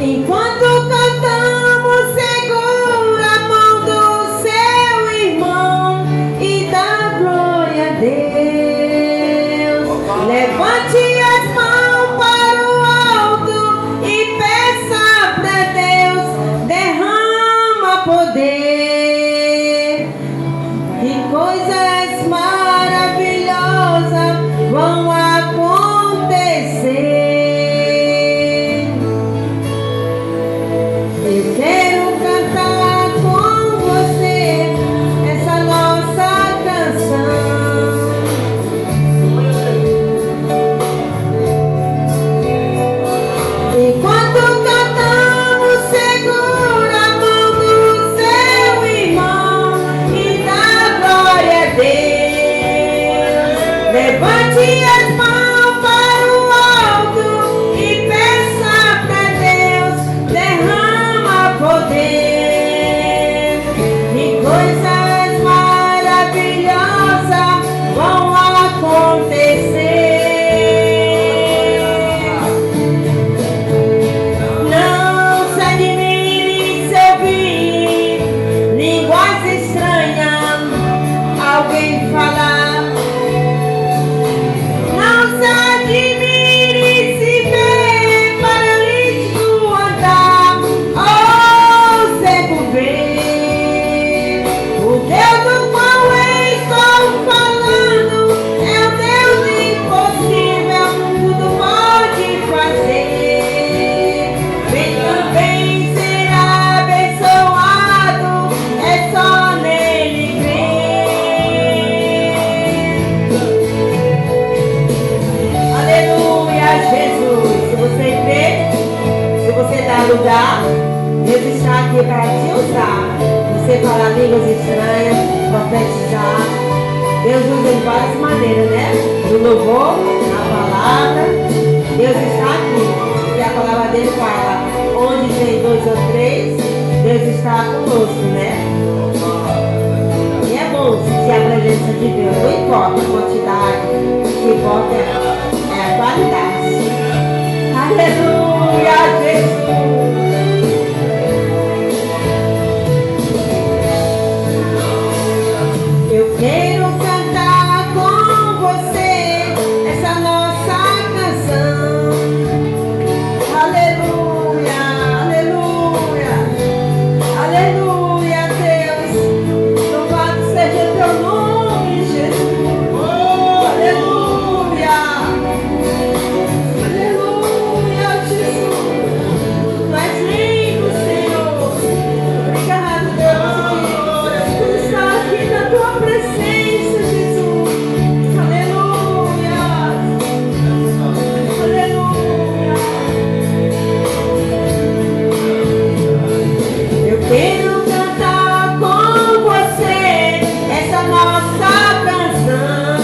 Enquanto cantamos, segura a mão do seu irmão e dá glória a Deus. Levante as mãos para o alto e peça para Deus, derrama poder. Que coisas maravilhosas vão acontecer. Eu quero cantar com você essa nossa canção. Enquanto cantamos, segura a mão do seu irmão e dá glória a Deus. Levante as mãos para o alto e peça para Deus, derrama poder. E coisas maravilhosas vão acontecer. Não se admire se ouvir linguagem estranha, alguém falar. Não se admire se ver paralítico andar, ou cego ver. O Deus do qual eu estou falando é o Deus impossível, tudo pode fazer. Vem também será abençoado, é só nele crer. Aleluia, Jesus. Se você crê, se você dá lugar, Deus está aqui para te usar. Você falar línguas estranhas, profetizar. Deus usa de várias maneiras, né? No louvor, na palavra. Deus está aqui. E a palavra dele fala: onde tem 2 ou 3, Deus está conosco, né? E é bom sentir a presença de Deus. Não importa a quantidade, o que importa é a qualidade. Aleluia, Jesus. Eu quero cantar com você essa nossa canção. Aleluia, aleluia, aleluia, Deus. Louvado seja teu nome, Jesus. Aleluia, aleluia, Jesus. Tu és lindo, Senhor. Obrigado, Deus, por estar aqui na tua presença, Jesus. Aleluia, aleluia. Eu quero cantar com você essa nossa canção.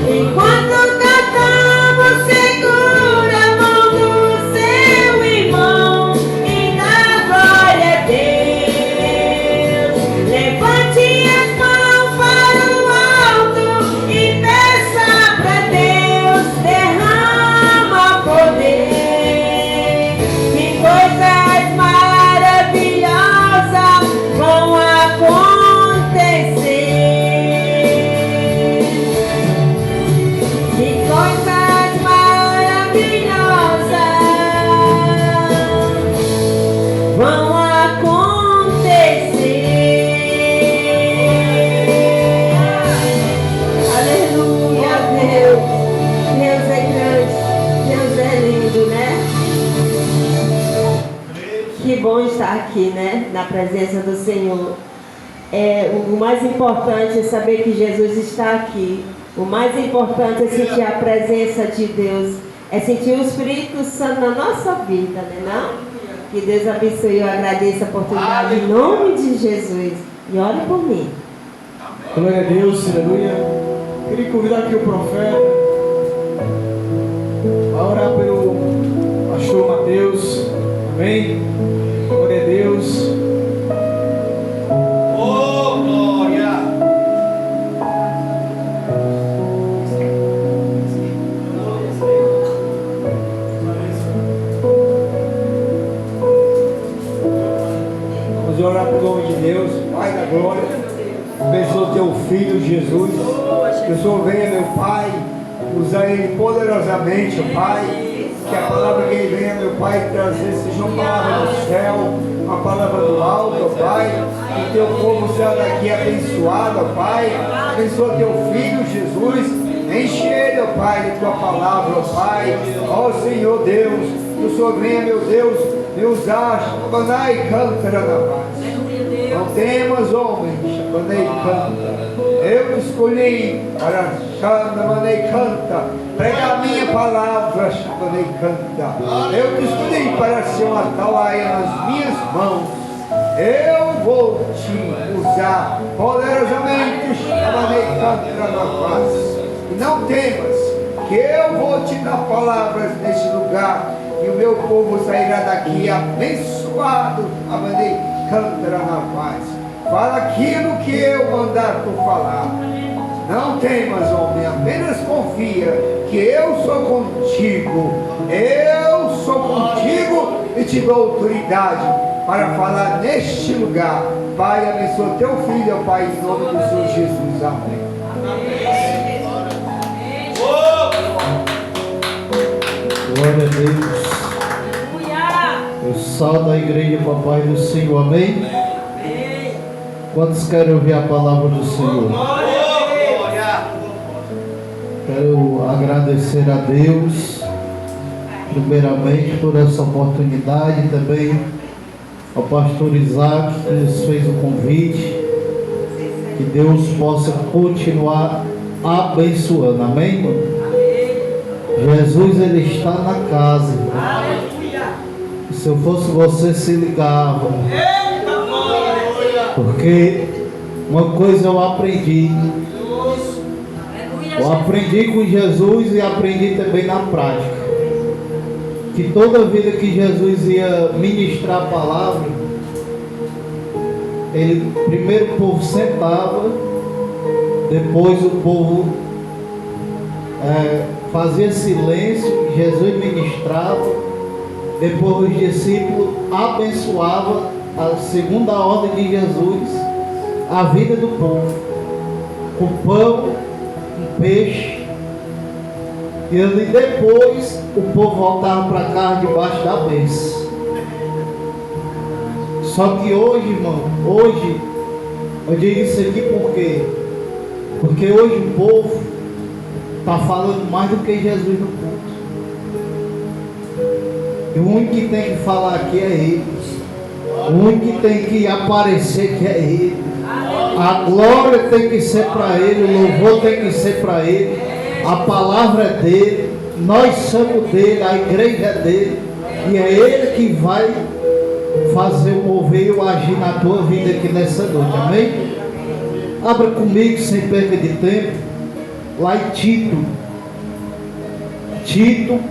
Enquanto cantamos, segura a mão do seu irmão e dá glória a Deus. Levante as mãos para o alto e peça para Deus, derrama poder. Que coisas maravilhosas vão acontecer. Que coisas maravilhosas vão acontecer. Aleluia, Deus. Deus é grande, Deus é lindo, né? Que bom estar aqui, né? Na presença do Senhor. O mais importante é saber que Jesus está aqui. O mais importante é sentir a presença de Deus. É sentir o Espírito Santo na nossa vida, né? Não? Que Deus abençoe. Eu agradeço a oportunidade em nome de Jesus. E ore por mim. Glória a Deus, aleluia. Queria convidar aqui o profeta a orar pelo pastor Mateus. Amém? Glória a Deus. Oh, glória! orar pelo nome de Deus, Pai da glória. Abençoa o teu filho Jesus. Que o Senhor venha, meu Pai, usar ele poderosamente, ó Pai. Que a palavra que ele venha, meu Pai, trazer seja uma palavra do céu, uma palavra do alto, ó Pai. Que teu povo seja daqui abençoado, ó Pai. Abençoa teu filho Jesus. Enche ele, ó Pai, de tua palavra, ó Pai. Ó Senhor Deus, que o Senhor venha, meu Deus, me usar. Shabanai canta na paz. Não temas, homem, Shabanai canta. Eu te escolhi para Shabanai canta. Pregar a minha palavra, Shabanai canta. Eu te escolhi para ser uma atalaia nas minhas mãos. Eu vou te usar poderosamente, Shabanai canta na paz. E não temas, que eu vou te dar palavras nesse lugar, e o meu povo sairá daqui abençoado. Amanei cantará na paz. Fala aquilo que eu mandar tu falar. Não temas, homem, apenas confia que eu sou contigo. Eu sou contigo e te dou autoridade para falar neste lugar. Pai, abençoa teu filho, Pai, em nome do Senhor Jesus. Amém. Glória a Deus. Eu salto a igreja, papai do Senhor, amém? Quantos querem ouvir a palavra do Senhor? Quero agradecer a Deus, primeiramente, por essa oportunidade, também ao pastor Isaac, que nos fez o convite. Que Deus possa continuar abençoando, amém, irmão? Jesus, ele está na casa. Se eu fosse você, se ligava. Porque uma coisa eu aprendi. Eu aprendi com Jesus e aprendi também na prática. Que toda vida que Jesus ia ministrar a palavra, ele primeiro o povo sentava, depois o povo fazia silêncio, Jesus ministrava, depois os discípulos abençoavam, a segunda ordem de Jesus, a vida do povo, com pão, com peixe, e ali depois o povo voltava para casa debaixo da bênção. Só que hoje, irmão, hoje, eu digo isso aqui por quê? Porque hoje o povo está falando mais do que Jesus no culto. E o único que tem que falar aqui é Ele. O único que tem que aparecer que é Ele. A glória tem que ser para Ele, o louvor tem que ser para Ele. A palavra é dele, nós somos dele, a igreja é dele. E é Ele que vai fazer o mover e o agir na tua vida aqui nessa noite, amém? Abra comigo sem perda de tempo, lá em Tito,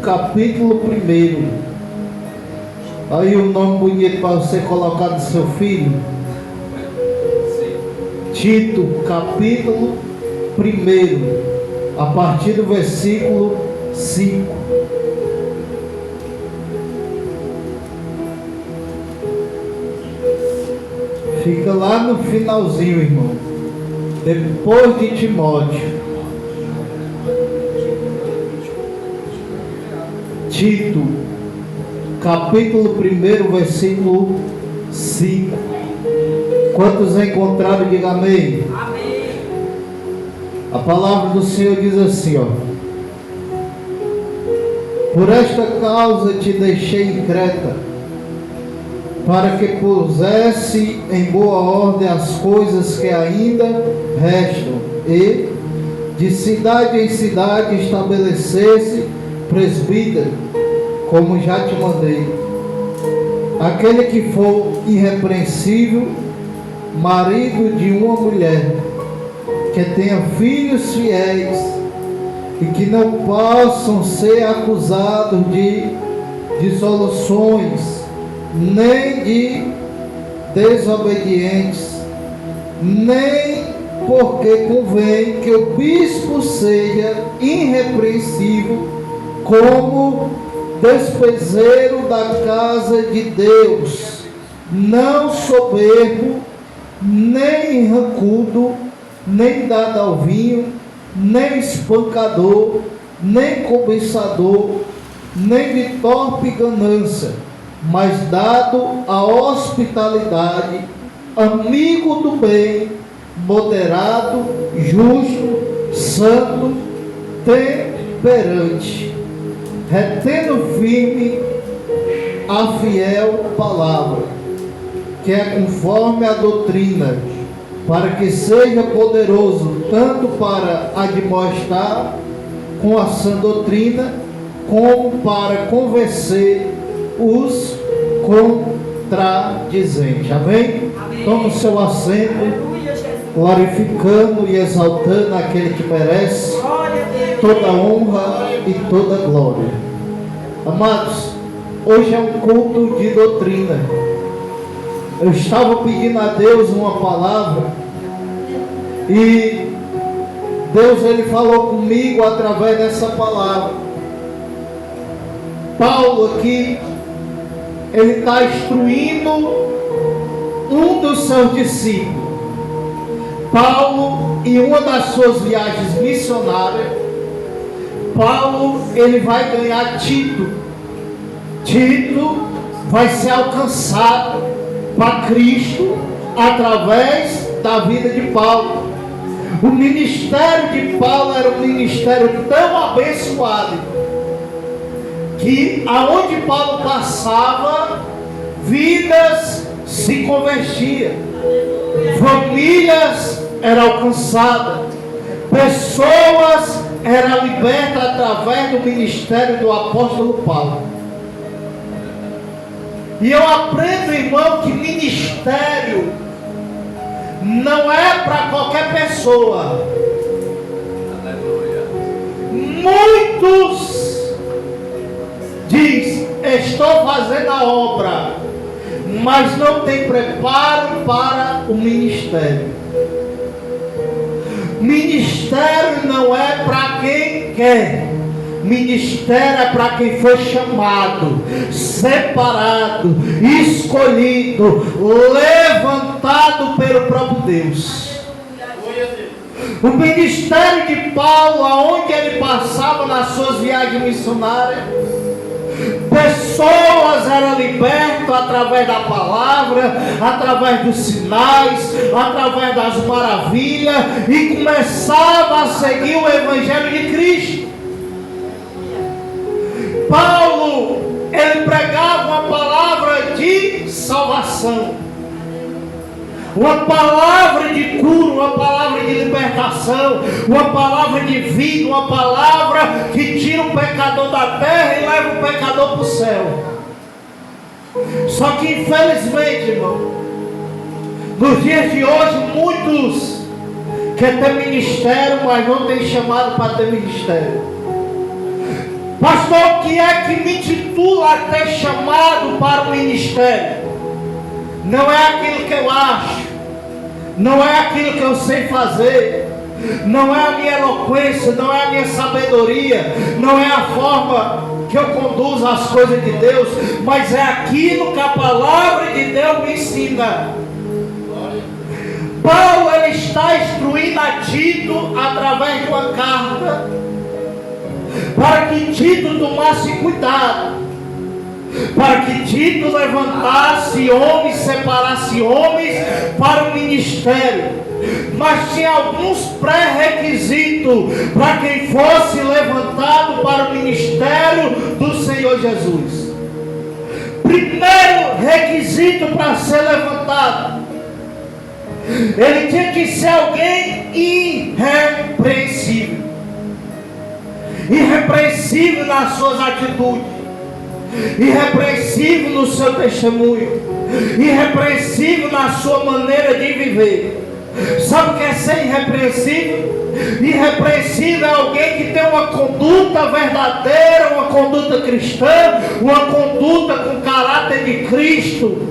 capítulo 1. Aí o nome bonito para você colocar no seu filho. Tito, capítulo 1, a partir do versículo 5. Fica lá no finalzinho, irmão, depois de Timóteo. Tito, capítulo 1, versículo 5. Quantos encontraram, diga amém. Amém. A palavra do Senhor diz assim, ó: por esta causa te deixei em Creta, para que pusesse em boa ordem as coisas que ainda restam, e de cidade em cidade estabelecesse presbítero, como já te mandei. Aquele que for irrepreensível, marido de uma mulher, que tenha filhos fiéis e que não possam ser acusados de dissoluções, nem de desobedientes, nem porque convém que o bispo seja irrepreensível como despeseiro da casa de Deus, não soberbo, nem rancudo, nem dado ao vinho, nem espancador, nem cobiçador, nem de torpe ganância, mas dado à hospitalidade, amigo do bem, moderado, justo, santo, temperante, retendo firme a fiel palavra, que é conforme a doutrina, para que seja poderoso tanto para admoestar com a sã doutrina, como para convencer os contradizentes. Amém? Toma o seu assento, glorificando e exaltando aquele que merece toda honra e toda glória. Amados, hoje é um culto de doutrina. Eu estava pedindo a Deus uma palavra e Deus ele falou comigo através dessa palavra. Paulo aqui, ele está instruindo um dos seus discípulos. Paulo, em uma das suas viagens missionárias, Paulo ele vai ganhar Tito. Tito vai ser alcançado para Cristo através da vida de Paulo. O ministério de Paulo era um ministério tão abençoado que aonde Paulo passava, vidas se convertiam, famílias eram alcançadas, pessoas eram libertas através do ministério do apóstolo Paulo. E eu aprendo, irmão, que ministério não é para qualquer pessoa. Muitos diz: estou fazendo a obra, mas não tem preparo para o ministério. Ministério não é para quem quer. Ministério é para quem foi chamado, separado, escolhido, levantado pelo próprio Deus. O ministério de Paulo, aonde ele passava nas suas viagens missionárias, pessoas eram libertas através da palavra, através dos sinais, através das maravilhas, e começavam a seguir o Evangelho de Cristo. Paulo, ele pregava uma palavra de salvação, uma palavra de cura, uma palavra de libertação, uma palavra de vida, uma palavra que tira o pecador da terra e leva o pecador para o céu. Só que infelizmente, irmão, nos dias de hoje, muitos querem ter ministério, mas não tem chamado para ter ministério. Pastor, o que é que me titula a ter chamado para o ministério? Não é aquilo que eu acho, não é aquilo que eu sei fazer, não é a minha eloquência, não é a minha sabedoria, não é a forma que eu conduzo as coisas de Deus, mas é aquilo que a palavra de Deus me ensina. Paulo ele está instruindo a Tito através de uma carta, para que Tito tomasse cuidado, para que Tito levantasse homens, separasse homens para o ministério. Mas tinha alguns pré-requisitos para quem fosse levantado para o ministério do Senhor Jesus. Primeiro requisito para ser levantado: ele tinha que ser alguém irrepreensível. Irrepreensível nas suas atitudes, irrepreensível no seu testemunho, irrepreensível na sua maneira de viver. Sabe o que é ser irrepreensível? Irrepreensível é alguém que tem uma conduta verdadeira, uma conduta cristã, uma conduta com caráter de Cristo,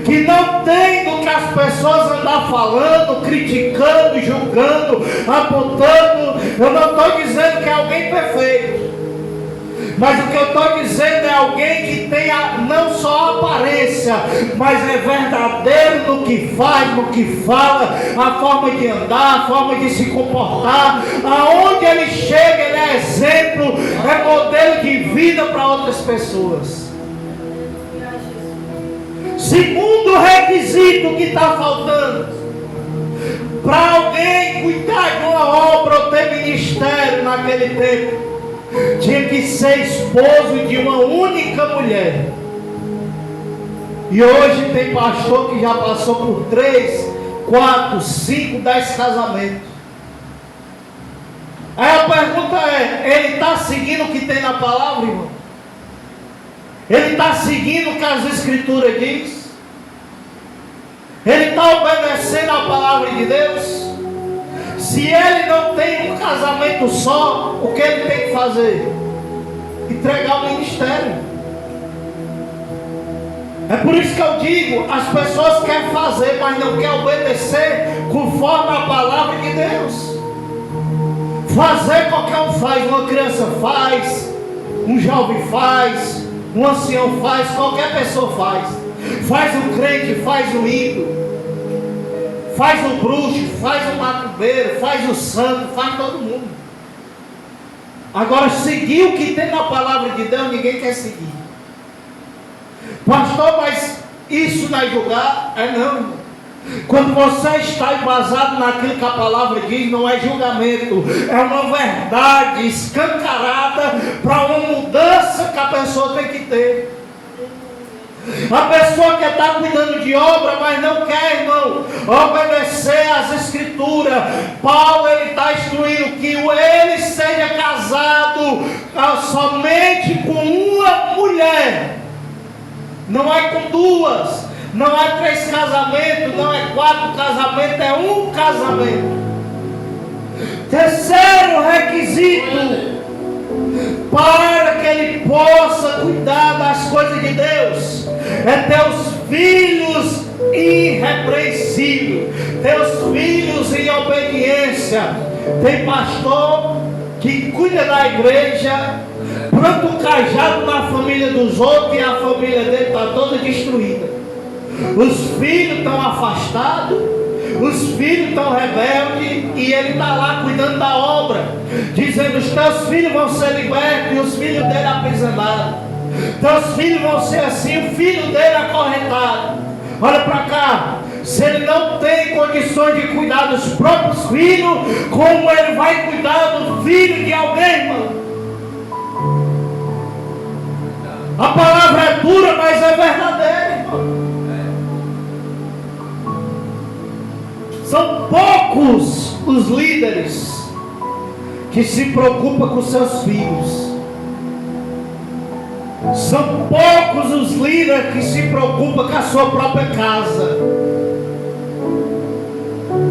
que não tem do que as pessoas andam falando, criticando, julgando, apontando. Eu não estou dizendo que é alguém perfeito, Mas o que eu estou dizendo é alguém que tenha não só aparência, mas é verdadeiro no que faz, no que fala, a forma de andar, a forma de se comportar. Aonde ele chega, ele é exemplo, é modelo de vida para outras pessoas. Segundo requisito que está faltando para alguém cuidar de uma obra ou ter ministério naquele tempo, tinha que ser esposo de uma única mulher. E hoje tem pastor que já passou por 3, 4, 5, 10 casamentos. Aí a pergunta é: ele está seguindo o que tem na palavra, irmão? Ele está seguindo o que as escrituras diz? Ele está obedecendo a palavra de Deus? Se ele não tem um casamento só, o que ele tem que fazer? Entregar o ministério. É por isso que eu digo, as pessoas querem fazer, mas não querem obedecer conforme a palavra de Deus. Fazer qualquer um faz, uma criança faz, um jovem faz, um ancião faz, qualquer pessoa faz. Faz um crente, faz um ímpio, faz um bruxo, faz um macumbeiro, faz o santo, faz todo mundo. Agora, seguir o que tem na palavra de Deus, ninguém quer seguir. Pastor, mas isso não é julgar? É não. Quando você está embasado naquilo que a palavra diz, não é julgamento, é uma verdade escancarada para uma mudança que a pessoa tem que ter. A pessoa quer estar cuidando de obra, mas não quer, irmão, obedecer às escrituras. Paulo, ele está instruindo que ele seja casado somente com uma mulher. Não é com duas, não é 3 casamentos, não é 4 casamentos, é um casamento. Terceiro requisito para que ele possa cuidar das coisas de Deus é ter os filhos irrepreensíveis, ter os filhos em obediência. Tem pastor que cuida da igreja, planta um cajado na família dos outros e a família dele está toda destruída. Os filhos estão afastados, os filhos estão rebeldes e ele está lá cuidando da obra, dizendo: os teus filhos vão ser libertos e os filhos dele aprisionados, teus filhos vão ser assim, o filho dele acorrentado. Olha para cá, se ele não tem condições de cuidar dos próprios filhos, como ele vai cuidar do filho de alguém, irmão? A palavra é dura, mas é verdadeira, irmão. São poucos os líderes que se preocupam com seus filhos. São poucos os líderes que se preocupam com a sua própria casa.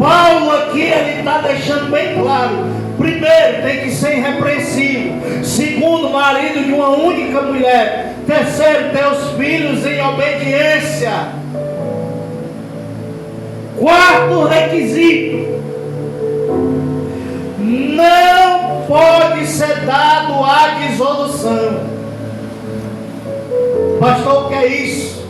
Paulo aqui, ele está deixando bem claro: primeiro, tem que ser irrepreensível. Segundo, marido de uma única mulher. Terceiro, ter os filhos em obediência. Quarto requisito: não pode ser dado à dissolução. Pastor, o que é isso?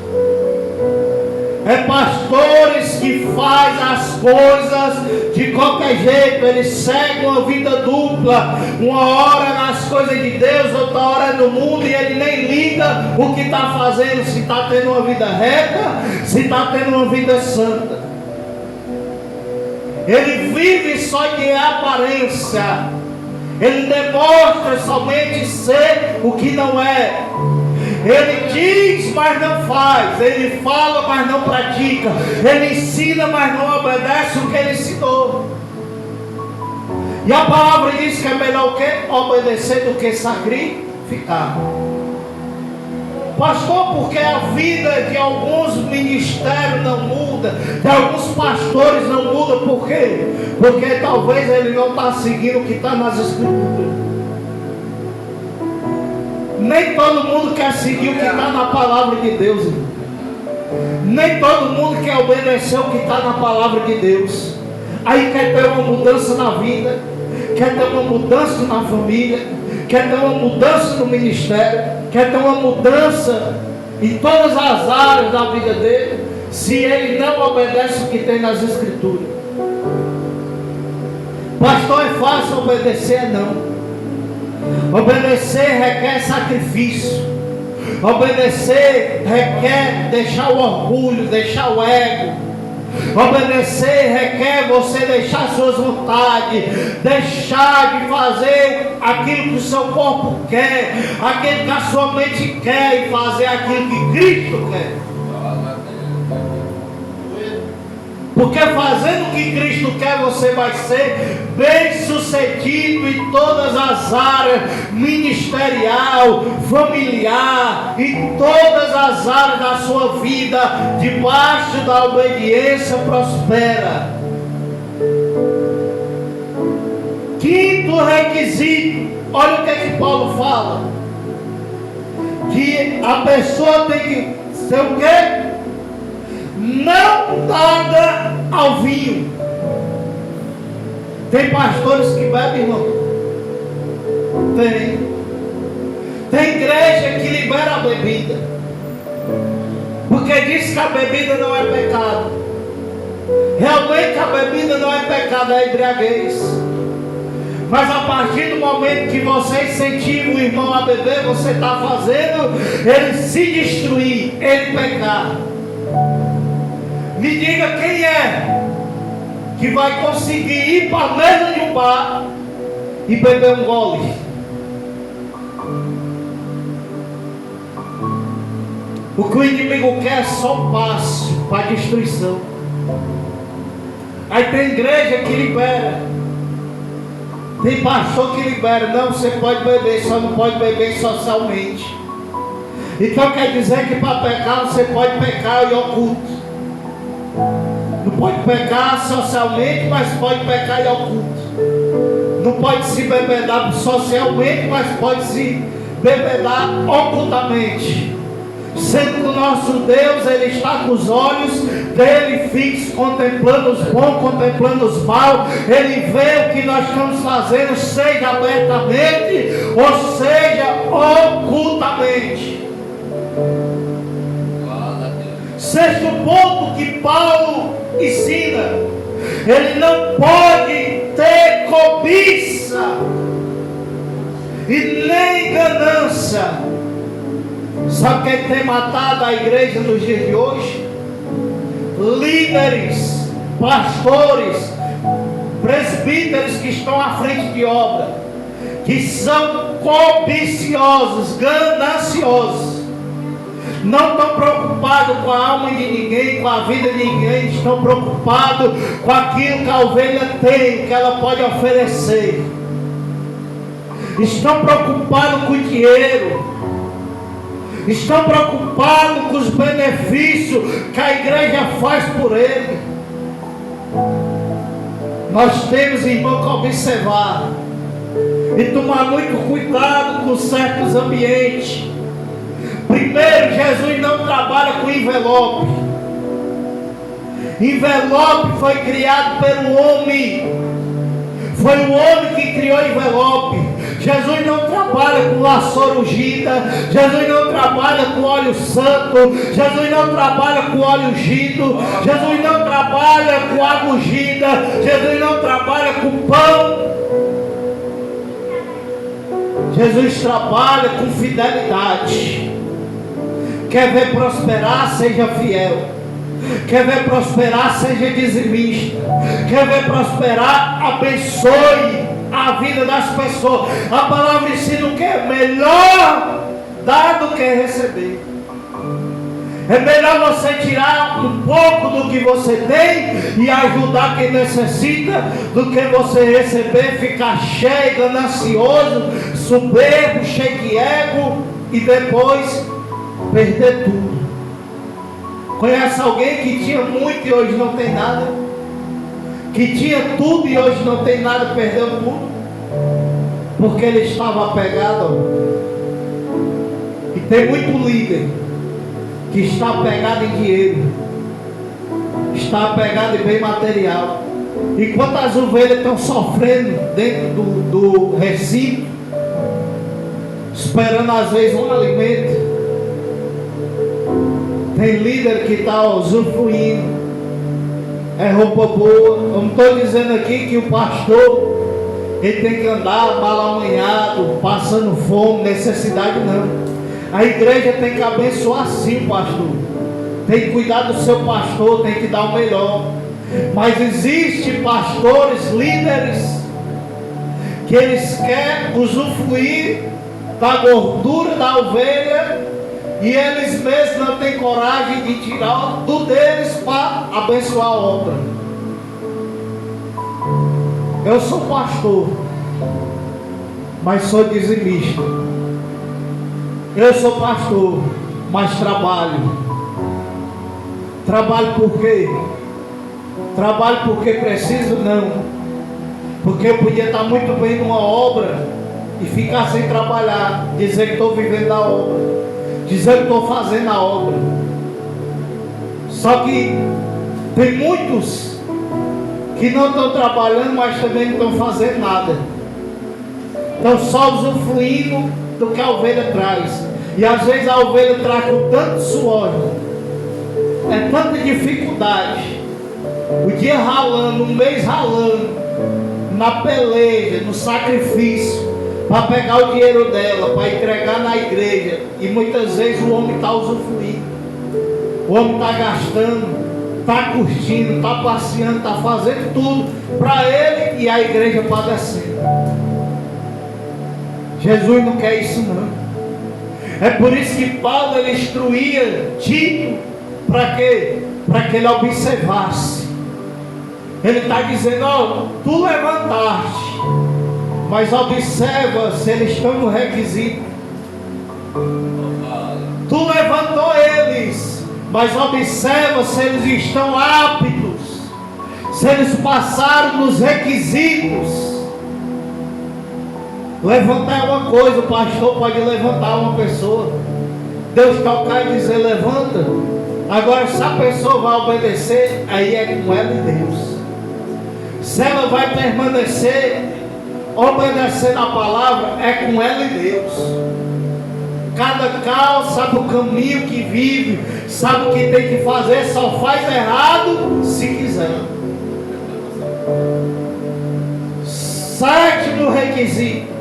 É pastores que fazem as coisas de qualquer jeito. Eles seguem uma vida dupla, uma hora nas coisas de Deus, outra hora no mundo, e ele nem liga o que está fazendo, se está tendo uma vida reta, se está tendo uma vida santa. Ele vive só de aparência. Ele demonstra somente ser o que não é. Ele diz, mas não faz. Ele fala, mas não pratica. Ele ensina, mas não obedece o que ele ensinou. E a palavra diz que é melhor o quê? Obedecer do que sacrificar. Pastor, porque a vida de alguns ministérios não muda, de alguns pastores não muda, por quê? Porque talvez ele não está seguindo o que está nas escrituras. Nem todo mundo quer seguir o que está na palavra de Deus, irmão. Nem todo mundo quer obedecer o que está na palavra de Deus. Aí quer ter uma mudança na vida, quer ter uma mudança na família, quer ter uma mudança no ministério, quer ter uma mudança em todas as áreas da vida dele, se ele não obedece o que tem nas Escrituras. Pastor, é fácil obedecer? Não. Obedecer requer sacrifício. Obedecer requer deixar o orgulho, deixar o ego. Obedecer requer você deixar suas vontades, deixar de fazer aquilo que o seu corpo quer, aquilo que a sua mente quer, e fazer aquilo que Cristo quer. Porque fazendo o que Cristo quer, você vai ser bem sucedido em todas as áreas, ministerial, familiar, em todas as áreas da sua vida, debaixo da obediência prospera. Quinto requisito, olha o que é que Paulo fala, que a pessoa tem que ser o quê? Não dada ao vinho. Tem pastores que bebem, irmão? Tem igreja que libera a bebida, porque diz que a bebida não é pecado. Realmente a bebida não é pecado, é embriaguez. Mas a partir do momento que você incentiva o irmão a beber, você está fazendo ele se destruir, ele pecar. Me diga quem é que vai conseguir ir para a mesa de um bar e beber um gole. O que o inimigo quer é só um passo para a destruição. Aí tem igreja que libera, tem pastor que libera. Não, você pode beber, só não pode beber socialmente. Então quer dizer que para pecar você pode pecar em oculto. Não pode pecar socialmente, mas pode pecar em oculto. Não pode se bebedar socialmente, mas pode se bebedar ocultamente. Sendo que o nosso Deus, Ele está com os olhos dele fixos, contemplando os bons, contemplando os maus. Ele vê o que nós estamos fazendo, seja abertamente ou seja ocultamente. Sexto ponto que Paulo ensina: ele não pode ter cobiça e nem ganância. Sabe quem tem matado a igreja nos dias de hoje? Líderes, pastores, presbíteros que estão à frente de obra, que são cobiciosos, gananciosos. Não estão preocupados com a alma de ninguém, com a vida de ninguém. Estão preocupados com aquilo que a ovelha tem, que ela pode oferecer. Estão preocupados com o dinheiro. Estão preocupados com os benefícios que a igreja faz por ele. Nós temos, irmão, que observar e tomar muito cuidado com certos ambientes. Primeiro, Jesus não trabalha com envelope. Envelope foi criado pelo homem. Foi o homem que criou envelope. Jesus não trabalha com vassoura ungida. Jesus não trabalha com óleo santo. Jesus não trabalha com óleo ungido. Jesus não trabalha com água ungida. Jesus não trabalha com pão. Jesus trabalha com fidelidade. Quer ver prosperar, seja fiel. Quer ver prosperar, seja dizimista. Quer ver prosperar, abençoe a vida das pessoas. A palavra ensina que é melhor dar do que receber. É melhor você tirar um pouco do que você tem e ajudar quem necessita, do que você receber, ficar cheio, ganancioso, soberbo, cheio de ego e depois perder tudo. Conhece alguém que tinha muito e hoje não tem nada? Que tinha tudo e hoje não tem nada, perdeu tudo? Porque ele estava apegado. E tem muito líder que está apegado em dinheiro, está apegado em bem material. Enquanto as ovelhas estão sofrendo dentro do recinto, esperando às vezes um alimento. Tem líder que está usufruindo, é roupa boa. Eu não estou dizendo aqui que o pastor ele tem que andar malamanhado, passando fome, necessidade, não. A igreja tem que abençoar sim, pastor. Tem que cuidar do seu pastor, tem que dar o melhor. Mas existem pastores, líderes, que eles querem usufruir da gordura da ovelha e eles mesmos não têm coragem de tirar do deles para abençoar a obra. Eu sou pastor, mas sou dizimista. Eu sou pastor, mas trabalho. Trabalho por quê? Trabalho porque preciso? Não. Porque eu podia estar muito bem numa obra e ficar sem trabalhar, dizer que estou vivendo a obra, dizer que estou fazendo a obra. Só que tem muitos que não estão trabalhando, mas também não estão fazendo nada. Estão só usufruindo do que a ovelha traz. E às vezes a ovelha traz com tanto suor, é tanta dificuldade, o dia ralando, um mês ralando, na peleja, no sacrifício, para pegar o dinheiro dela, para entregar na igreja. E muitas vezes o homem está usufruindo, o homem está gastando, está curtindo, está passeando, está fazendo tudo para ele e a igreja padecendo. Jesus não quer isso não. É por isso que Paulo ele instruía Tito, para quê? Para que ele observasse. Ele está dizendo, ó, tu levantaste, mas observa se eles estão no requisito. Tu levantou eles, mas observa se eles estão aptos, se eles passaram nos requisitos. Levantar é uma coisa, o pastor pode levantar uma pessoa, Deus tocar e dizer levanta. Agora se a pessoa vai obedecer, aí é com ela e Deus. Se ela vai permanecer obedecendo a palavra, é com ela e Deus. Cada qual sabe o caminho que vive, sabe o que tem que fazer, só faz errado se quiser. Sétimo requisito: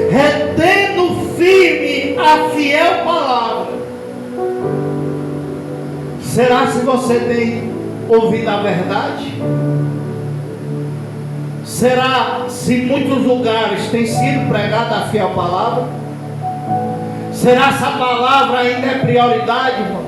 retendo firme a fiel palavra. Será se você tem ouvido a verdade? Será se em muitos lugares tem sido pregada a fiel palavra? Será se a palavra ainda é prioridade, irmão?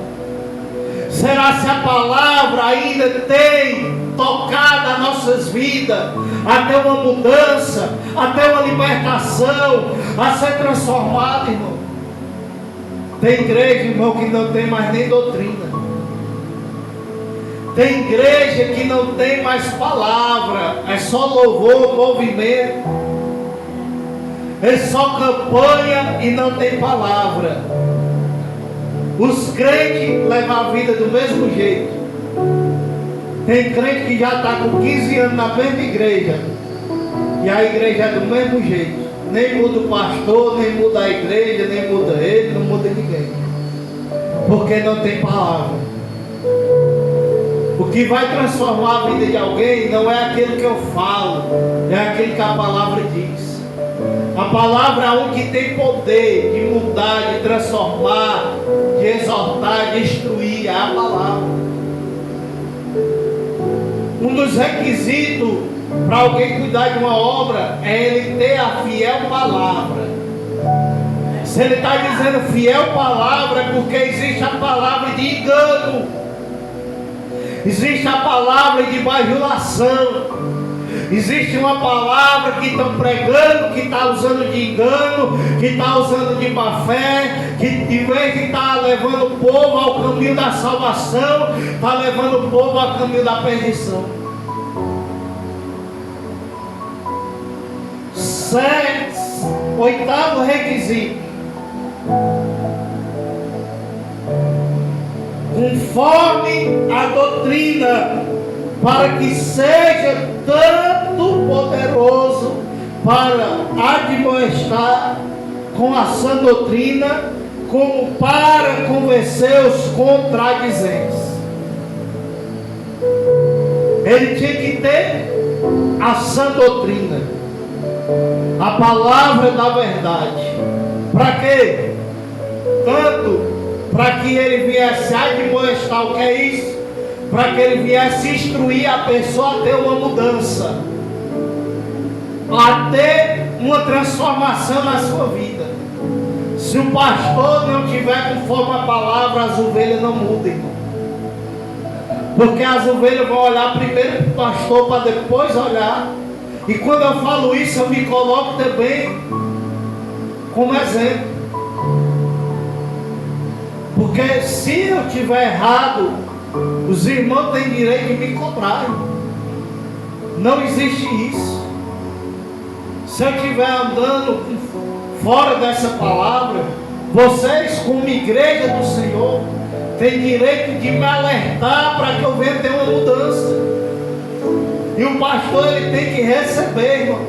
Será se a palavra ainda tem tocado as nossas vidas, até uma mudança, até uma libertação, a ser transformada, irmão? Tem igreja, irmão, que não tem mais nem doutrina. Tem igreja que não tem mais palavra, é só louvor, movimento. É só campanha e não tem palavra. Os crentes levam a vida do mesmo jeito. Tem crente que já está com 15 anos na mesma igreja, e a igreja é do mesmo jeito. Nem muda o pastor, nem muda a igreja, nem muda ele, não muda ninguém. Porque não tem palavra. O que vai transformar a vida de alguém não é aquilo que eu falo, é aquilo que a palavra diz. A palavra é um que tem poder de mudar, de transformar, de exortar, de instruir, é a palavra. Um dos requisitos para alguém cuidar de uma obra é ele ter a fiel palavra. Se ele está dizendo fiel palavra, é porque existe a palavra de engano. Existe a palavra de bajulação. Existe uma palavra que estão pregando, que está usando de engano, que está usando de má fé, que em vez de estar levando o povo ao caminho da salvação, está levando o povo ao caminho da perdição. Oitavo requisito: conforme a doutrina, para que seja tanto poderoso para admoestar com a sã doutrina, como para convencer os contradizentes. Ele tinha que ter a sã doutrina, a palavra da verdade. Para quê? Tanto para que ele viesse admoestar o que é isso, para que ele viesse instruir a pessoa a ter uma mudança, a ter uma transformação na sua vida. Se o pastor não tiver conforme a palavra, as ovelhas não mudam, irmão. Porque as ovelhas vão olhar primeiro para o pastor, para depois olhar. E quando eu falo isso, eu me coloco também como exemplo. Porque se eu tiver errado, os irmãos têm direito de me cobrar. Não existe isso. Se eu estiver andando fora dessa palavra, vocês, como igreja do Senhor, têm direito de me alertar para que eu venha ter uma mudança. E o pastor, ele tem que receber, irmão.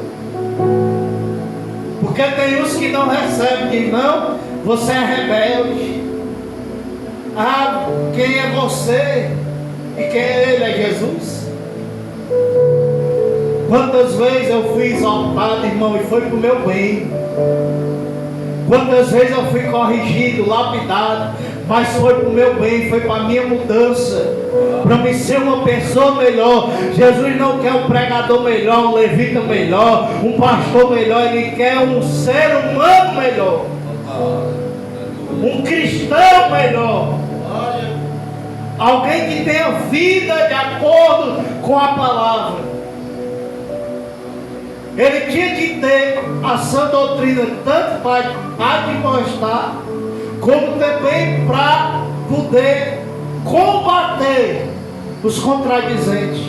Porque tem uns que não recebem, diz, não, você é rebelde. Ah, quem é você? E quem é ele? É Jesus? Quantas vezes eu fui exortado, irmão, e foi para o meu bem. Quantas vezes eu fui corrigido, lapidado, mas foi para o meu bem, foi para a minha mudança, para me ser uma pessoa melhor. Jesus não quer um pregador melhor, um levita melhor, um pastor melhor, Ele quer um ser humano melhor, um cristão melhor, alguém que tenha vida de acordo com a palavra. Ele tinha que ter a sã doutrina, tanto para admoestar, como também para poder combater os contradizentes.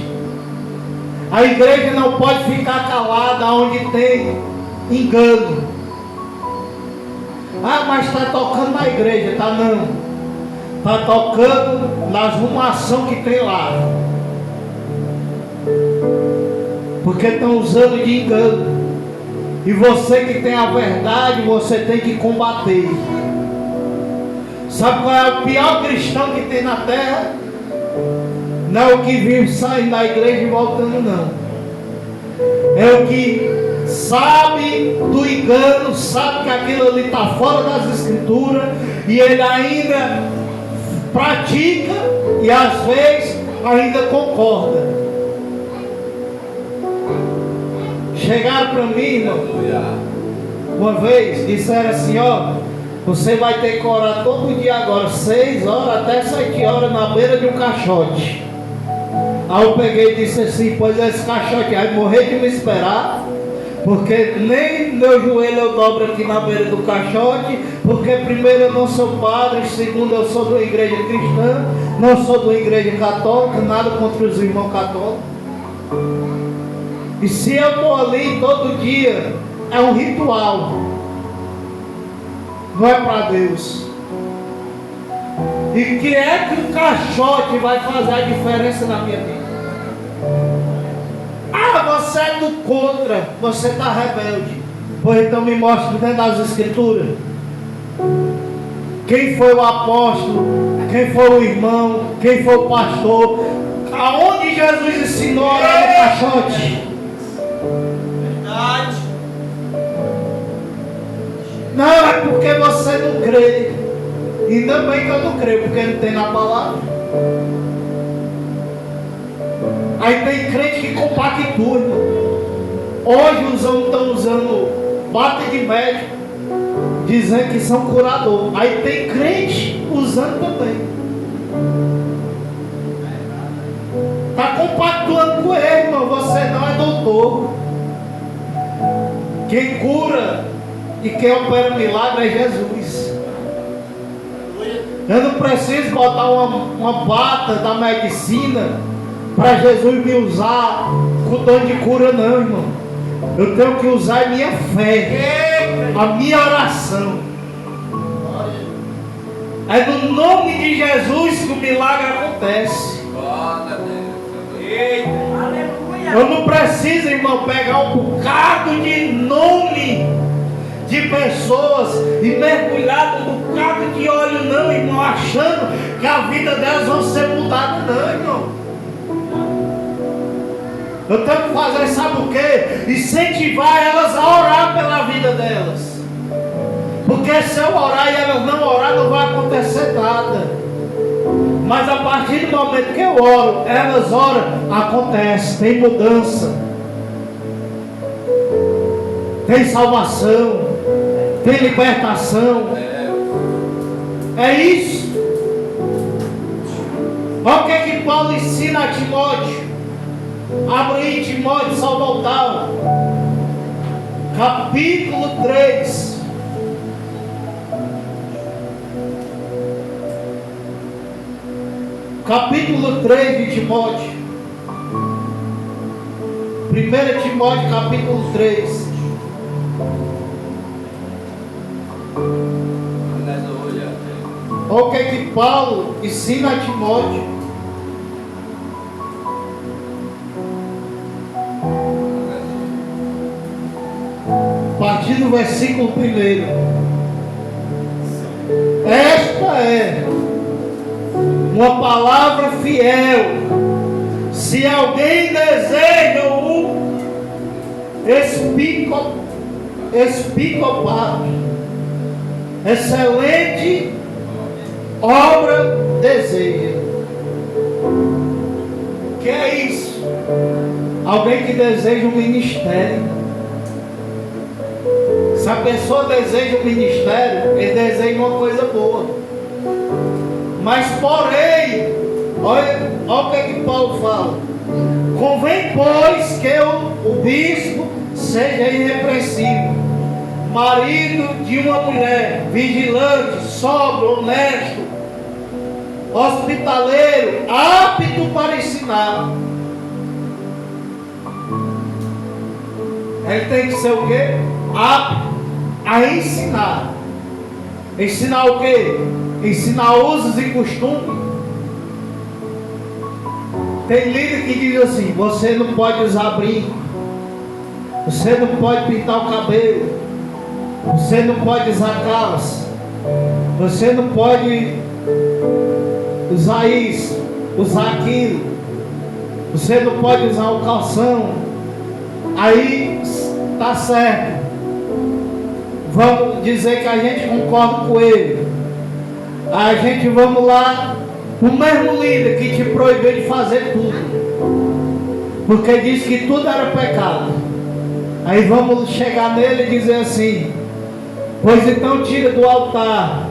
A igreja não pode ficar calada onde tem engano. Ah, mas está tocando na igreja, tá? Não, está tocando nas arrumação que tem lá, porque estão usando de engano. E você que tem a verdade, você tem que combater. Sabe qual é o pior cristão que tem na terra? Não é o que vive saindo da igreja e voltando, não. É o que sabe do engano, sabe que aquilo ali está fora das escrituras, e ele ainda pratica e às vezes ainda concorda. Chegaram para mim, irmão, uma vez, disseram assim, ó, você vai ter que orar todo dia agora, 6 horas até 7 horas na beira de um caixote. Aí eu peguei e disse assim, pois esse caixote vai morrer de me esperar, porque nem meu joelho eu dobro aqui na beira do caixote, porque primeiro eu não sou padre, segundo eu sou de uma igreja cristã, não sou de uma igreja católica, nada contra os irmãos católicos. E se eu estou ali todo dia, é um ritual, não é para Deus. E que é que o caixote vai fazer a diferença na minha vida? Ah, você é do contra, você está rebelde. Pois então me mostre dentro das escrituras quem foi o apóstolo, quem foi o irmão, quem foi o pastor, aonde Jesus ensinou a orar no caixote. Verdade. Não, é porque você não crê. Ainda bem que eu não creio, porque não tem na palavra. Aí tem crente que compactua, irmão. Hoje os homens estão usando bate de médico, dizendo que são curador. Aí tem crente usando também. Está compactuando com ele, irmão. Você não é doutor. Quem cura e quem opera milagre é Jesus. Eu não preciso botar uma bata da medicina para Jesus me usar com o dom de cura, não, irmão. Eu tenho que usar a minha fé, a minha oração. É no nome de Jesus que o milagre acontece. Eu não preciso, irmão, pegar um bocado de nome. de pessoas e mergulhado no bocado de óleo, não, irmão, achando que a vida delas vai ser mudada, não, irmão. Eu tenho que fazer, sabe o quê? Incentivar elas a orar pela vida delas. Porque se eu orar e elas não orar, não vai acontecer nada. Mas a partir do momento que eu oro, elas oram, acontece, tem mudança, tem salvação, tem libertação. É isso. Olha o que é que Paulo ensina a Timóteo. Abre aí Timóteo, Salmotal, capítulo 3. Capítulo 3 de Timóteo. 1 Timóteo capítulo 3. Olha o que é que Paulo ensina a Timóteo. A partir do versículo 1. Esta é uma palavra fiel. Se alguém deseja o episcopado, excelente obra deseja. Que é isso? Alguém que deseja um ministério. Se a pessoa deseja um ministério, ele deseja uma coisa boa. Mas porém, olha o que é que Paulo fala. Convém, pois, que o bispo seja irrepreensível, marido de uma mulher, vigilante, sóbrio, honesto, hospitaleiro, apto para ensinar. Ele tem que ser o quê? Apto a ensinar. Ensinar o quê? Ensinar usos e costumes. Tem líder que diz assim: você não pode usar brinco, você não pode pintar o cabelo, você não pode usar calça, você não pode usar isso, usar aquilo, você não pode usar o calção. Aí tá certo, vamos dizer que a gente concorda com ele. A gente vamos lá, o mesmo líder que te proibiu de fazer tudo, porque disse que tudo era pecado. Aí vamos chegar nele e dizer assim: pois então tira do altar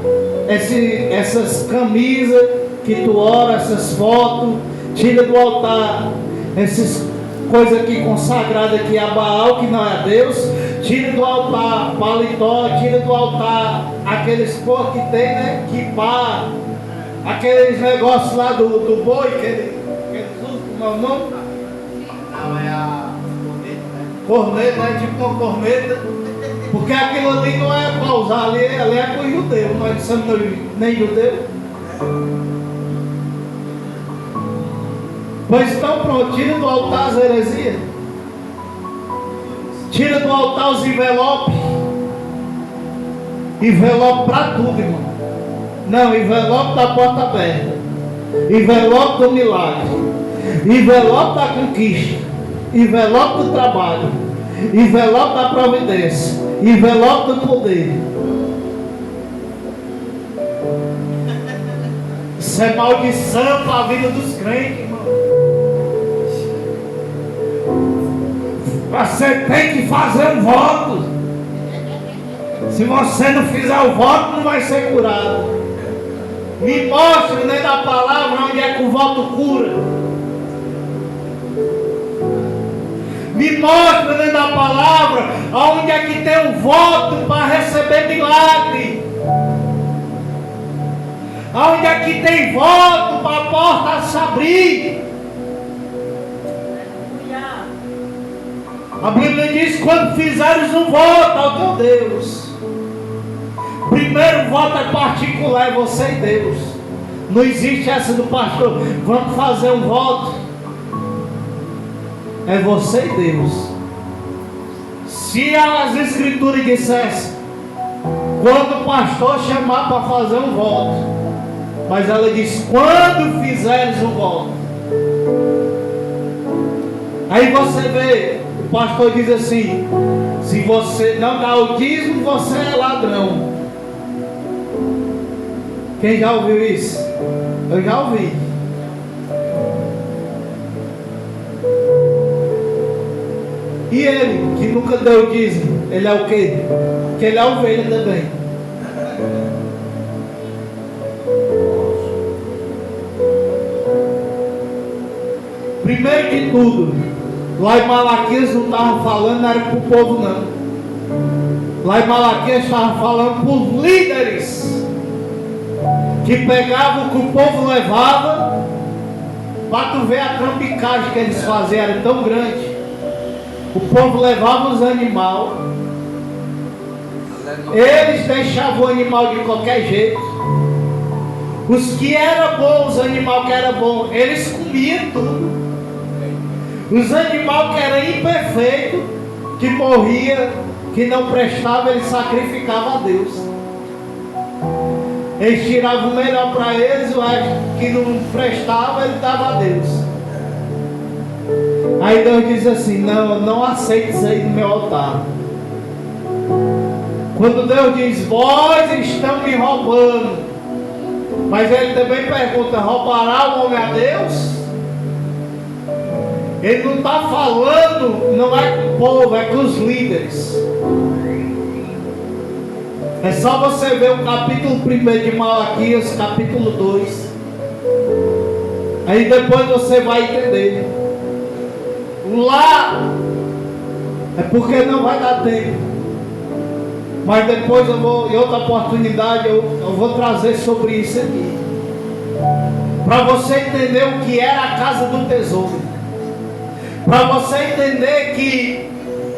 essas camisas que tu ora, essas fotos, tira do altar essas coisas aqui consagradas aqui a Baal, que não é a Deus. Tira do altar paletó, tira do altar aqueles cor que tem, né? Kipá, aqueles negócios lá do boi que eles usam, como é o nome? Não, é a corneta, né? Tipo uma corneta. Porque aquilo ali não é para usar, ali é para o judeu, nós somos nem judeu. Pois então pronto, tira do altar as heresias. Tira do altar os envelopes. Envelope para tudo, irmão. Não, envelope da porta aberta, envelope do milagre, envelope da conquista, envelope do trabalho, envelope da providência, envelope do poder. Isso é maldição para a vida dos crentes, irmão. Você tem que fazer um voto. Se você não fizer o voto, não vai ser curado. Me mostre dentro da palavra onde é que o voto cura. Me mostre dentro da palavra onde é que tem um voto para receber milagre. Onde é que tem voto para a porta se abrir. A Bíblia diz: quando fizeres um voto ao teu Deus, primeiro voto é particular, é você e Deus. Não existe essa do pastor: vamos fazer um voto. É você e Deus. Se as escrituras dissessem: quando o pastor chamar para fazer um voto. Mas ela diz: quando fizeres o voto. Aí você vê, o pastor diz assim: se você não dá o dízimo, você é ladrão. Quem já ouviu isso? Eu já ouvi. E ele, que nunca deu dízimo, ele é o quê? Que ele é ovelha também. Primeiro de tudo, lá em Malaquias não estava falando, não era para o povo não. Lá em Malaquias estava falando para os líderes, que pegavam o que o povo levava, para tu ver a trambicagem que eles faziam, era tão grande. O povo levava os animais, eles deixavam o animal de qualquer jeito. Os que eram bons, os animais que eram bons, eles comiam tudo. Os animais que eram imperfeitos, que morria, que não prestava, eles sacrificavam a Deus. Eles tiravam o melhor para eles, o que não prestava, ele dava a Deus. Aí Deus diz assim: não, eu não aceito isso aí no meu altar. Quando Deus diz: vós estão me roubando, mas ele também pergunta: roubará o homem a Deus? Ele não está falando, não é com o povo, é com os líderes. É só você ver o capítulo 1 de Malaquias, capítulo 2. Aí depois você vai entender. Lá é porque não vai dar tempo. Mas depois eu vou, em outra oportunidade, eu vou trazer sobre isso aqui. Para você entender o que era a casa do tesouro. Para você entender que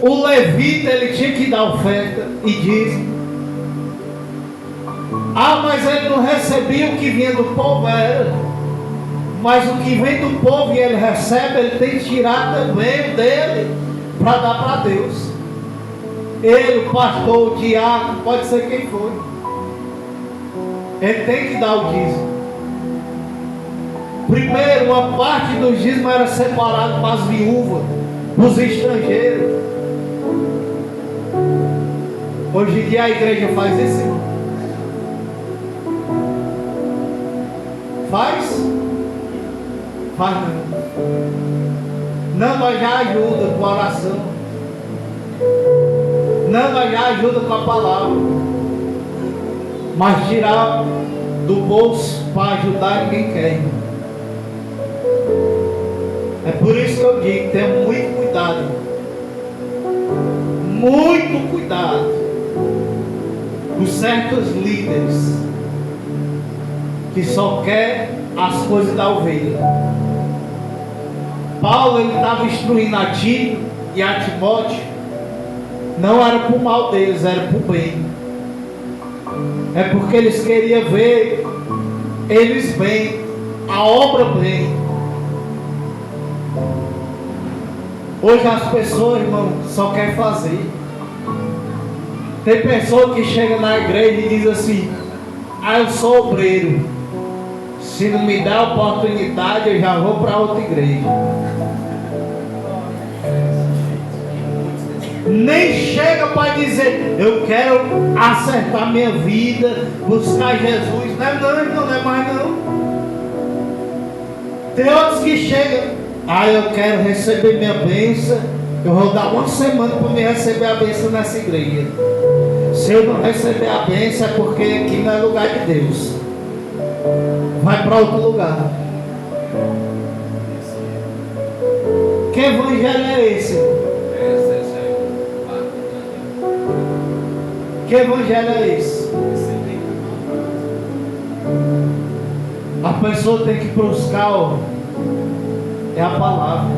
o levita ele tinha que dar oferta e dízimo. Ah, mas ele não recebia o que vinha do povo, era. Mas o que vem do povo e ele recebe, ele tem que tirar também o dele para dar para Deus. Ele, o pastor, o diácono, pode ser quem for. Ele tem que dar o dízimo. Primeiro, uma parte do dízimo era separado para as viúvas, para os estrangeiros. Hoje em dia a igreja faz isso, irmão? Faz? Faz não. Não, nós já ajuda com a oração. Não, nós já ajuda com a palavra. Mas tirar do bolso para ajudar ninguém quer. É por isso que eu digo, tenha muito cuidado. Muito cuidado com certos líderes que só quer as coisas da ovelha. Paulo ele estava instruindo a Tito e a Timóteo. Não era para o mal deles, era para o bem. É porque eles queriam ver eles bem, a obra bem. Hoje as pessoas, irmão, só querem fazer. Tem pessoa que chega na igreja e diz assim: ah, eu sou obreiro. Se não me dá oportunidade, eu já vou para outra igreja. Nem chega para dizer: eu quero acertar minha vida, buscar Jesus. Não é mais não. Tem outros que chegam: ah, eu quero receber minha bênção. Eu vou dar uma semana para me receber a bênção nessa igreja. Se eu não receber a bênção, é porque aqui não é lugar de Deus. Vai para outro lugar. Que evangelho é esse? Que evangelho é esse? A pessoa tem que buscar, ó, é a palavra.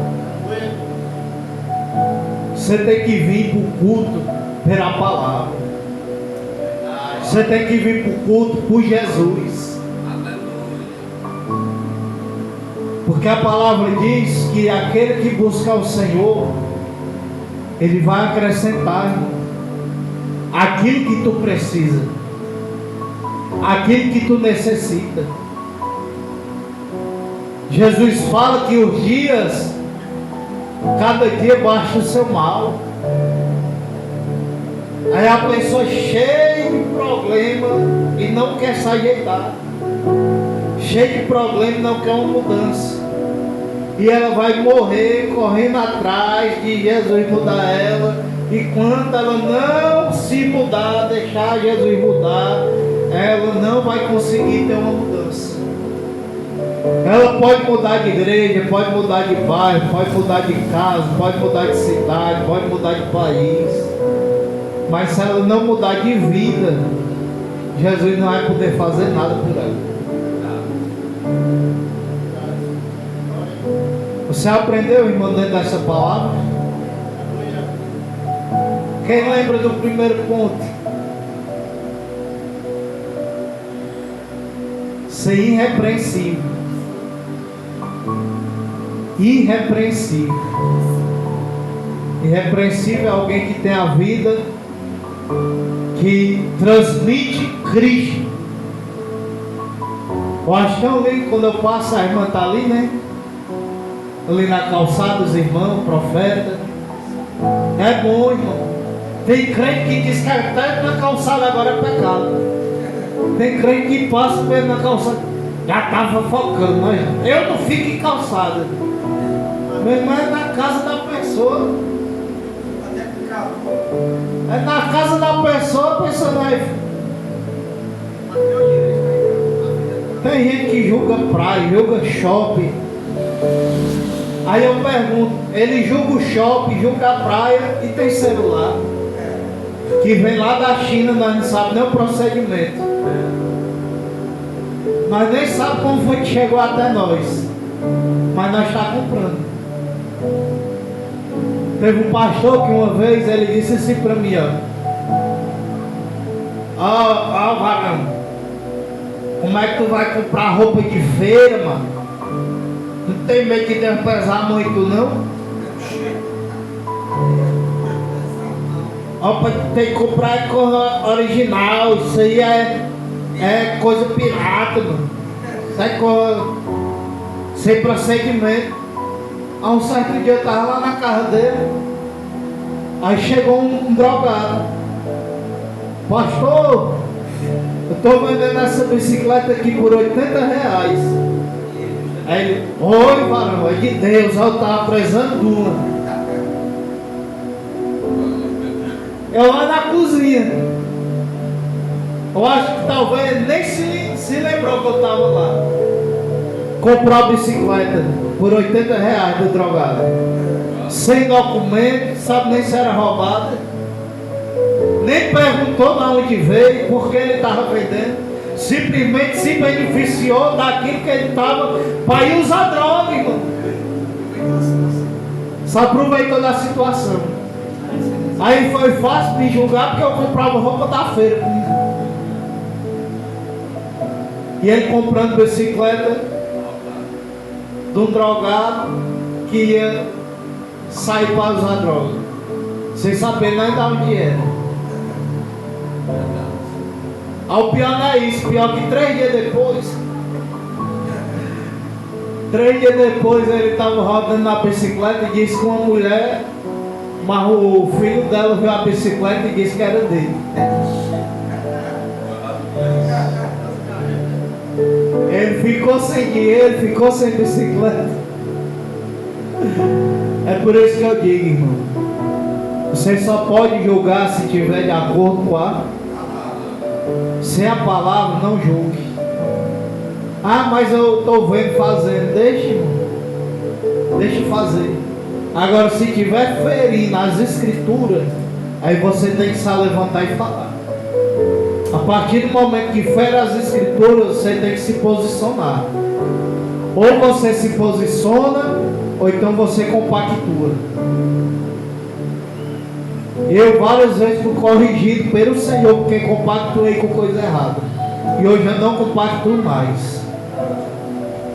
Você tem que vir para o culto pela palavra. Você tem que vir para o culto por Jesus. Porque a palavra diz que aquele que busca o Senhor, Ele vai acrescentar. aquilo que tu precisa, aquilo que tu necessita. Jesus fala que os dias, cada dia baixa o seu mal. Aí a pessoa cheia de problema e não quer se ajeitar, cheia de problema e não quer uma mudança, e ela vai morrer correndo atrás de Jesus mudar ela. E quando ela não se mudar, deixar Jesus mudar, ela não vai conseguir ter uma mudança. Ela pode mudar de igreja, pode mudar de bairro, pode mudar de casa, pode mudar de cidade, pode mudar de país, mas se ela não mudar de vida, Jesus não vai poder fazer nada por ela. Você aprendeu, irmão, dentro dessa palavra? Quem lembra do primeiro ponto? Ser irrepreensível. Irrepreensível. Irrepreensível é alguém que tem a vida, que transmite Cristo. Eu acho tão lindo quando eu passo, a irmã está ali, né? Ali na calçada, os irmãos, profeta. É bom, irmão. Tem crente que diz que até na calçada agora é pecado. Tem crente que passa pelo na calçada, já estava focando, mas eu não fico em calçada. Meu irmão, é na casa da pessoa. É na casa da pessoa, a pessoa vai. Tem gente que julga praia, julga shopping. Aí eu pergunto, ele julga o shopping, julga a praia e tem celular que vem lá da China, nós não sabemos nem o procedimento. Nós nem sabemos como foi que chegou até nós, mas nós estamos comprando. Teve um pastor que uma vez ele disse assim para mim, ó varão, como é que tu vai comprar roupa de feira, mano? Não tem medo que deve pesar muito, não? Ó, tem que comprar coisa original, isso aí é coisa pirata, mano. Isso é coisa sem procedimento. Há um certo dia eu estava lá na casa dele, aí chegou um drogado. Pastor, eu estou vendendo essa bicicleta aqui por R$80. Aí ele, oi varão, é de Deus, eu estava precisando de uma. Eu lá na cozinha, eu acho que talvez nem se lembrou que eu estava lá. Comprou a bicicleta por R$80 do drogado, sem documento, sabe nem se era roubada, nem perguntou de onde veio, porque ele estava vendendo, simplesmente se beneficiou daquilo que ele estava para ir usar droga, irmão. Se aproveitou da situação. Aí foi fácil de julgar porque eu comprava roupa da feira. E ele comprando bicicleta de um drogado que ia sair para usar droga, sem saber nem de onde era. O pior não é isso, pior que 3 dias depois ele estava rodando na bicicleta e disse que uma mulher, mas o filho dela viu a bicicleta e disse que era dele. Ele ficou sem dinheiro, ficou sem bicicleta. É por isso que eu digo, irmão, você só pode julgar se estiver de acordo com a... Sem a palavra, não julgue. Ah, mas eu estou vendo fazendo. Deixa, irmão. Deixa fazer. Agora, se tiver ferindo as escrituras, aí você tem que se levantar e falar. A partir do momento que fere as escrituras, você tem que se posicionar. Ou você se posiciona, ou então você compactua. Eu várias vezes fui corrigido pelo Senhor porque compactuei com coisa errada. E hoje eu não compactuo mais.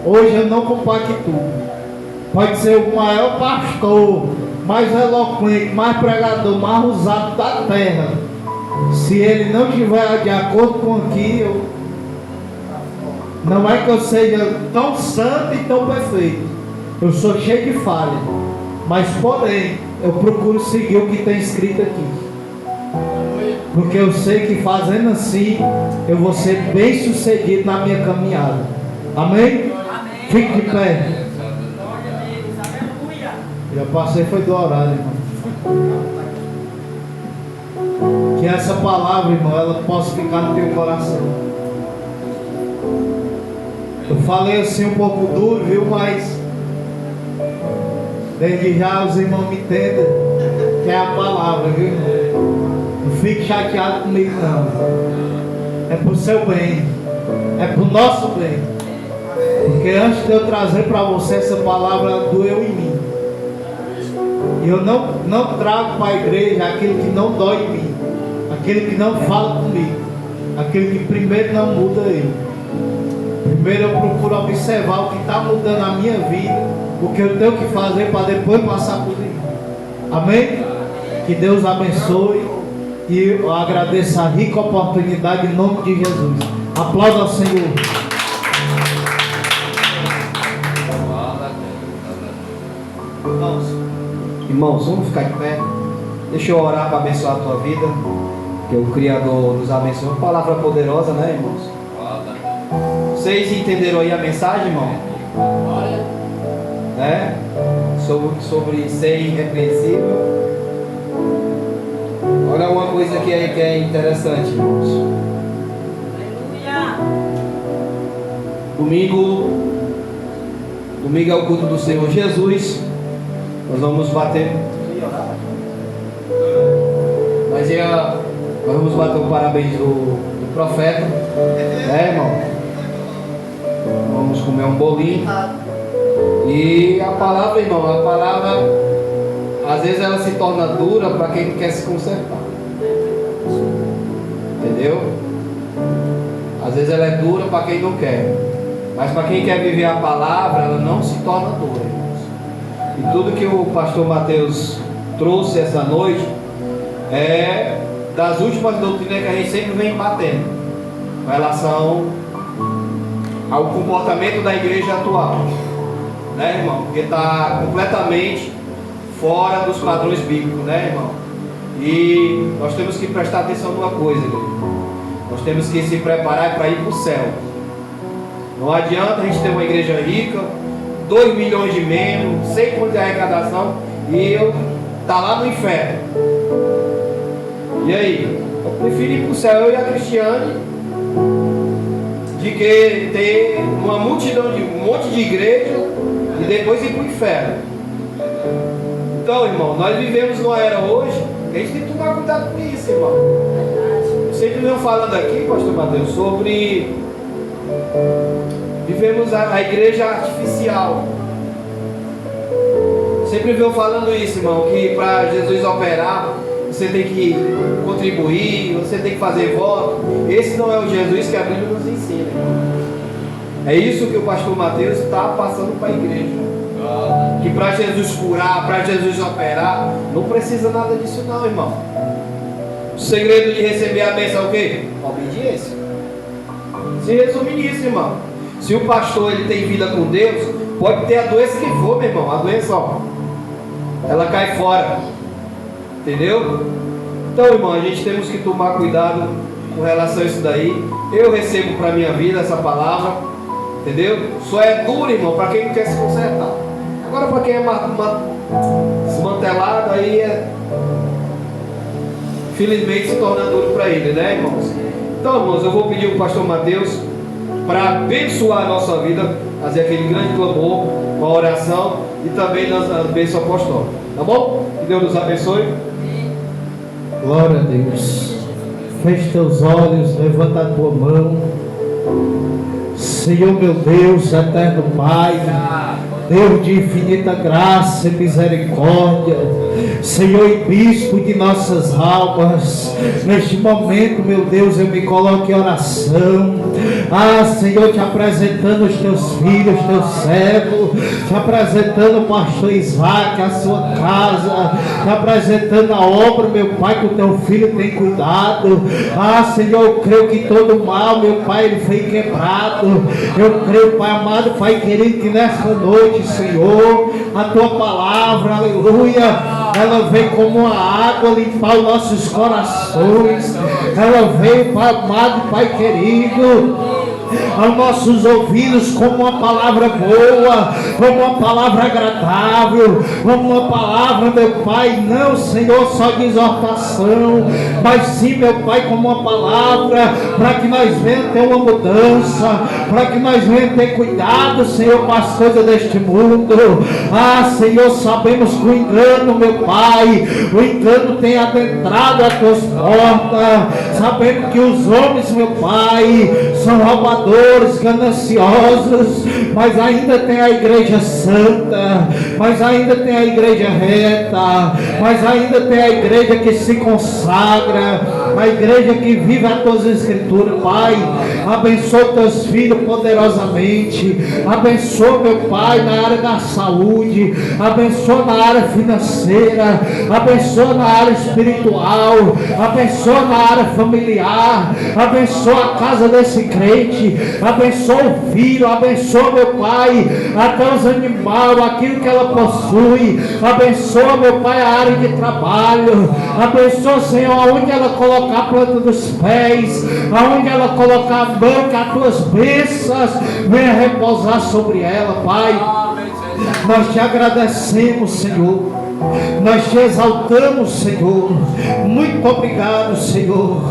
Hoje eu não compactuo. Pode ser o maior pastor, mais eloquente, mais pregador, mais usado da terra. Se ele não estiver de acordo com aquilo, não é que eu seja tão santo e tão perfeito. Eu sou cheio de falha. Mas porém, eu procuro seguir o que tem escrito aqui. Porque eu sei que fazendo assim, eu vou ser bem sucedido na minha caminhada. Amém? Fique de pé. Já passei, foi do horário, irmão. Que essa palavra, irmão, ela possa ficar no teu coração. Eu falei assim um pouco duro, viu? Mas desde já os irmãos me entendem que é a palavra, viu, irmão? Não fique chateado comigo, não. É pro seu bem. É pro nosso bem. Porque antes de eu trazer para você essa palavra, ela doeu em mim. E eu não trago para a igreja aquele que não dói em mim. Aquele que não fala comigo. Aquele que primeiro não muda ele. Primeiro eu procuro observar o que está mudando a minha vida. O que eu tenho que fazer para depois passar por ele. Amém? Que Deus abençoe. E eu agradeço a rica oportunidade em nome de Jesus. Aplauda ao Senhor. Irmãos, vamos ficar de pé. Deixa eu orar para abençoar a tua vida. Que o Criador nos abençoe. Uma palavra poderosa, né, irmãos? Vocês entenderam aí a mensagem, irmão? Né? Sobre ser irrepreensível. Olha uma coisa que é interessante, irmãos. Domingo é o culto do Senhor Jesus. Nós vamos bater. Nós vamos bater o parabéns do profeta. Irmão? Vamos comer um bolinho. E a palavra, irmão, às vezes ela se torna dura para quem não quer se consertar. Entendeu? Às vezes ela é dura para quem não quer. Mas para quem quer viver a palavra, ela não se torna dura, irmãos. E tudo que o pastor Mateus trouxe essa noite é das últimas doutrinas que a gente sempre vem batendo com relação ao comportamento da igreja atual, né, irmão? Porque está completamente fora dos padrões bíblicos, né, irmão? E nós temos que prestar atenção numa coisa, igreja. Nós temos que se preparar para ir para o céu. Não adianta a gente ter uma igreja rica, 2 milhões de membros, 100 pontos de arrecadação e eu tá lá no inferno. E aí? Eu prefiro ir para o céu, eu e a Cristiane, de que ter uma multidão de um monte de igreja e depois ir para o inferno. Então, irmão, nós vivemos numa era hoje que a gente tem que tomar cuidado com isso, irmão. Eu sempre venho falando aqui, pastor Mateus, sobre vivemos a igreja artificial. Sempre venho falando isso, irmão, que para Jesus operar você tem que contribuir, você tem que fazer voto. Esse não é o Jesus que a Bíblia nos ensina, irmão. É isso que o pastor Mateus está passando para a igreja. Que para Jesus curar, para Jesus operar, não precisa nada disso não, irmão. O segredo de receber a bênção é o quê? Obediência. Se resume nisso, irmão. Se o pastor ele tem vida com Deus, pode ter a doença que for, meu irmão. A doença, ó, ela cai fora. Entendeu? Então, irmão, a gente temos que tomar cuidado com relação a isso daí. Eu recebo para minha vida essa palavra, entendeu? Só é duro, irmão, para quem não quer se consertar. Agora, para quem é desmantelado, aí é, infelizmente, se torna duro para ele, né, irmãos? Então, irmãos, eu vou pedir ao pastor Mateus para abençoar a nossa vida, fazer aquele grande clamor, uma oração e também a bênção apostólica. Tá bom? Que Deus nos abençoe. Glória a Deus. Feche teus olhos, levanta a tua mão. Senhor meu Deus, eterno Pai, Deus de infinita graça e misericórdia, Senhor e Bispo de nossas almas, neste momento, meu Deus, eu me coloco em oração, Senhor, te apresentando os teus filhos, teus servos, te apresentando o pastor Isaac, a sua casa, te apresentando a obra, meu Pai, que o teu filho tem cuidado. Senhor, eu creio que todo mal, meu Pai, ele foi quebrado. Eu creio, Pai amado, Pai querido, que nessa noite, Senhor, a tua palavra, aleluia, ela veio como uma água limpar os nossos corações. Ela veio, Pai amado, Pai querido, aos nossos ouvidos como uma palavra boa, como uma palavra agradável, como uma palavra, meu Pai, não, Senhor, só de exortação, mas sim, meu Pai, como uma palavra para que nós venhamos ter uma mudança, para que nós venhamos ter cuidado, Senhor, com as coisas deste mundo. Senhor, sabemos que o engano, meu Pai, o engano tem adentrado as tuas portas. Sabemos que os homens, meu Pai, são roubadores, gananciosos, mas ainda tem a igreja santa, mas ainda tem a igreja reta, mas ainda tem a igreja que se consagra, a igreja que vive as tuas escrituras. Pai, abençoa teus filhos poderosamente, abençoa, meu Pai, na área da saúde, abençoa na área financeira, abençoa na área espiritual, abençoa na área familiar, abençoa a casa desse crente, abençoa o filho, abençoa, meu Pai, até os animais, aquilo que ela possui, abençoa, meu Pai, a área de trabalho, abençoa, Senhor, aonde ela colocar a planta dos pés, aonde ela colocar a mão, que as tuas bênçãos venham repousar sobre ela, Pai. Nós te agradecemos, Senhor, nós te exaltamos, Senhor. Muito obrigado, Senhor.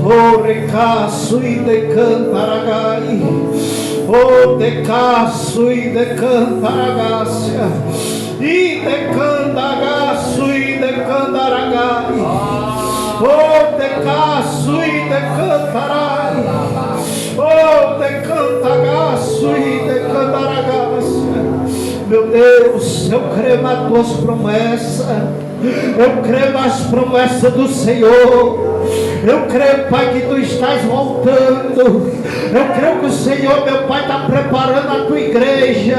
Oh, recaço e decantaragai, oh, decaço e decantaragácia, e decandagaço e decandaragai, oh, decaço e decantarai, oh, decantagaço e decandaragácia. Meu Deus, eu creio nas tuas promessas, eu creio nas promessas do Senhor. Eu creio, Pai, que tu estás voltando. Eu creio que o Senhor, meu Pai, está preparando a tua igreja.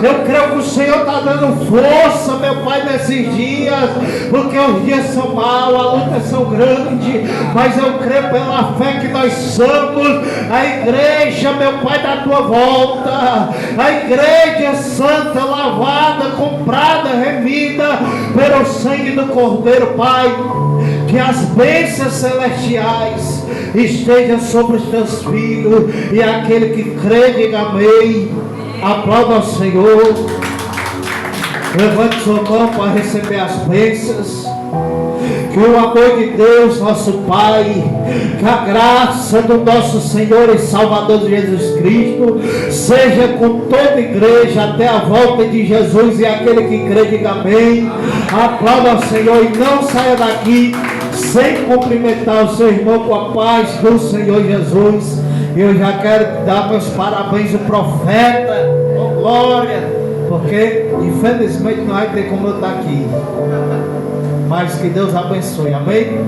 Eu creio que o Senhor está dando força, meu Pai, nesses dias, porque os dias são maus, a luta são grande, mas eu creio pela fé que nós somos a igreja, meu Pai, da tua volta, a igreja santa, lavada, comprada, remida pelo sangue do Cordeiro. Pai, que as bênçãos celestiais estejam sobre os teus filhos, e aquele que crê, diga amém. Aplauda ao Senhor. Levante sua mão para receber as bênçãos. Que o amor de Deus, nosso Pai, que a graça do nosso Senhor e Salvador Jesus Cristo seja com toda a igreja até a volta de Jesus, e aquele que crê, diga amém. Aplauda ao Senhor e não saia daqui sem cumprimentar o seu irmão com a paz do Senhor Jesus. Eu já quero dar meus parabéns ao profeta, oh glória, porque infelizmente não vai ter como eu estar aqui, mas que Deus abençoe, amém?